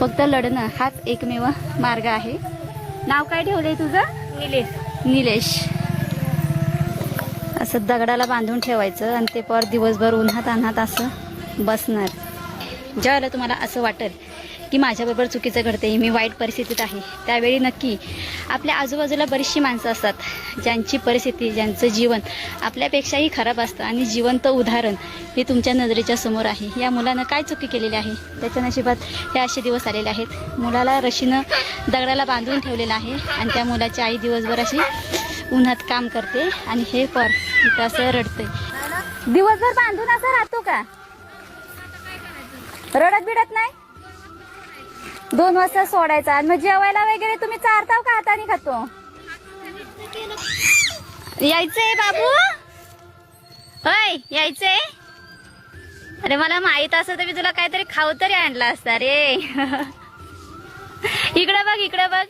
फक्त लढणं हाच एकमेव मार्ग आहे. नाव काय ठेवलंय तुझं? निलेश. निलेश. असं दगडाला बांधून ठेवायचं आणि ते पर दिवसभर उन्हात अन्हात असं बसणार. ज्यावेळेला तुम्हाला असं वाटेल की माझ्याबरोबर चुकीचं घडते, मी वाईट परिस्थितीत आहे, त्यावेळी नक्की आपल्या आजूबाजूला बरीचशी माणसं असतात ज्यांची परिस्थिती, ज्यांचं जीवन आपल्यापेक्षाही खराब असतं आणि जिवंत उदाहरण हे तुमच्या नजरेच्या समोर आहे. या मुलानं काय चुकी केलेली आहे, त्याच्या नशिबात हे असे दिवस आलेले आहेत. मुलाला रशीनं दगडाला बांधून ठेवलेलं आहे आणि त्या मुलाची आई दिवसभर अशी उन्हात काम करते आणि हे पर इथं असं रडतंय. दिवसभर बांधून असं राहतो का? रडत बिडत नाही? 2 वाजता सोडायचा आणि मग जेवायला वगैरे तुम्ही चारताव का हाताने खातो? यायचंय बाबू? होय यायचंय? अरे मला माहित असं तर मी तुला काहीतरी खाऊ तरी आणला असता रे. इकडे बघ, इकडे बघ.